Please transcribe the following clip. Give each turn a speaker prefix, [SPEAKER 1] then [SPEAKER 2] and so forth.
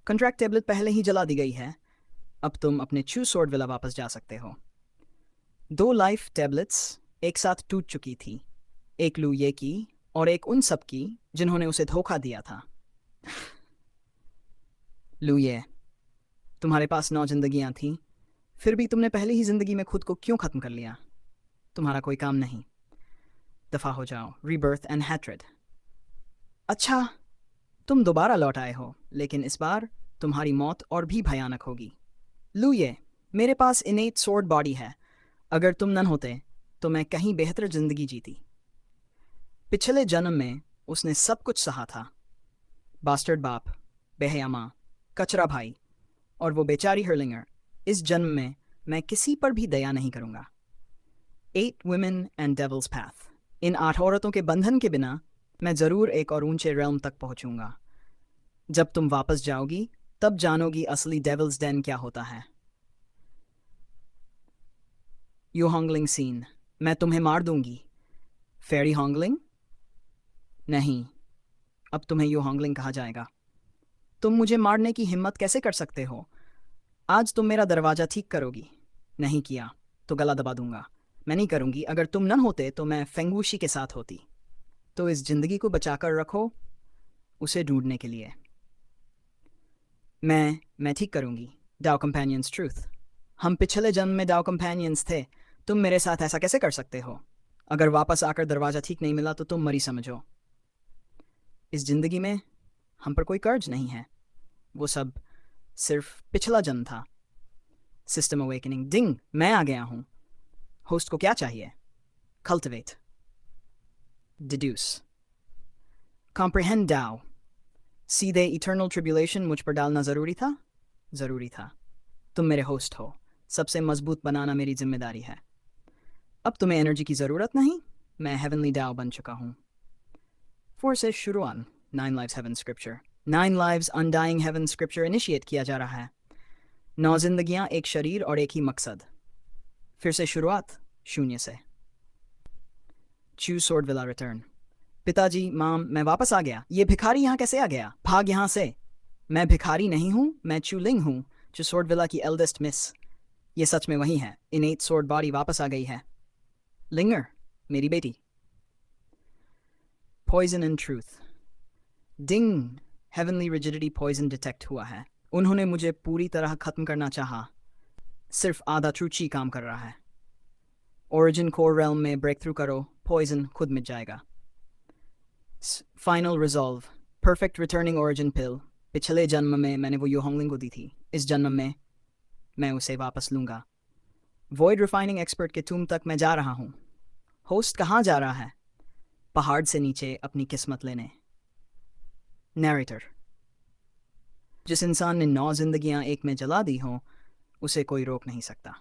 [SPEAKER 1] Contract tablet पहले ही जला दी गई है। अब तुम अपने चू स्वॉर्ड विला वापस जा सकते हो। 2 लाइफ टेबलेट्स एक साथ टूट चुकी थी, एक लू ये की और एक उन सब की जिन्होंने उसे धोखा दिया था। लू ये, तुम्हारे पास 9 जिंदगियां थीं, फिर भी तुमने पहली ही जिंदगी में खुद को क्यों खत्म कर लिया? तुम्हारा कोई काम नहीं। दफा हो जाओ, रीबर्थ एंड हैट्रेड। अच्छा, तुम दोबारा लौट आए हो, लेकिन इस बार तुम्हारी मौत और भी भयानक होगी। लू ये, मेरे पास इनेट स्वॉर्ड बॉडी है। अगर तुम नन होते तो मैं कहीं बेहतर जिंदगी जीती। पिछले जन्म में उसने सब कुछ सहा था। बास्टर्ड बाप, बेहया माँ, कचरा भाई और वो बेचारी हर्लिंगर। इस जन्म में मैं किसी पर भी दया नहीं करूंगा। 8 women एंड डेविल्स पैथ। इन 8 औरतों के बंधन के बिना मैं जरूर एक और ऊंचे रेल्म तक पहुंचूंगा। जब तुम वापस जाओगी तब जानोगी असली डेविल्स डेन क्या होता है। यू हॉन्गलिंग सीन, मैं तुम्हें मार दूंगी। फेरी हॉन्गलिंग? नहीं, अब तुम्हें यू हॉन्गलिंग कहा जाएगा। तुम मुझे मारने की हिम्मत कैसे कर सकते हो? आज तुम मेरा दरवाजा ठीक करोगी। नहीं किया तो गला दबा दूंगा। मैं नहीं करूंगी। अगर तुम न होते तो मैं फेंगुशी के साथ होती। तो इस जिंदगी को बचाकर रखो उसे ढूंढने के लिए। मैं ठीक करूंगी। डाउ कंपेनियंस ट्रूथ। हम पिछले जन्म में डाउ कंपेनियंस थे। तुम मेरे साथ ऐसा कैसे कर सकते हो? अगर वापस आकर दरवाजा ठीक नहीं मिला तो तुम मरी समझो। इस जिंदगी में हम पर कोई कर्ज नहीं है। वो सब सिर्फ पिछला जन्म था। सिस्टम अवेकनिंग डिंग, मैं आ गया हूं। होस्ट को क्या चाहिए? कल्टिवेट, डिड्यूस, कॉम्प्रिहेंड डाउ। सीधे इटर्नल ट्रिब्यूलेशन मुझ पर डालना जरूरी था? जरूरी था। तुम मेरे होस्ट हो। सबसे मजबूत बनाना मेरी जिम्मेदारी है। अब तुम्हें एनर्जी की जरूरत नहीं। मैं हेवनली डाउ बन चुका हूं। 4 से शुरुआत। 9 lives heaven scripture। 9 lives undying heaven scripture initiate किया जा रहा है। 9 जिंदगियां, एक शरीर और एक ही मकसद। फिर से शुरुआत, 0 से। चू स्वॉर्ड विला रिटर्न। पिताजी, माम, मैं वापस आ गया। ये भिखारी यहाँ कैसे आ गया? भाग यहाँ से। मैं भिखारी नहीं हूँ, मैं चूलिंग हूँ, जो स्वॉर्ड विला की एल्डेस्ट मिस। ये सच में वही है। इनेट स्वॉर्ड बॉडी वापस आ गई है। लिंगर, मेरी बेटी। Poison and truth. डिंग, हेवनली रिजिडिटी पॉइजन डिटेक्ट हुआ है। उन्होंने मुझे पूरी तरह खत्म करना चाहा। सिर्फ आधा ट्रूची काम कर रहा है। ओरिजिन कोर रेल्म में ब्रेक थ्रू करो, पॉइजन खुद मिट जाएगा। Final resolve, perfect returning origin pill. पिछले जन्म में मैंने वो यूहोंगलिंग को दी थी। इस जन्म में मैं उसे वापस लूंगा। वॉइड रिफाइनिंग एक्सपर्ट के टूम तक मैं जा रहा हूँ। होस्ट कहाँ जा रहा है? पहाड़ से नीचे अपनी किस्मत लेने। नैरेटर, जिस इंसान ने 9 जिंदगियां एक में जला दी हों उसे कोई रोक नहीं सकता।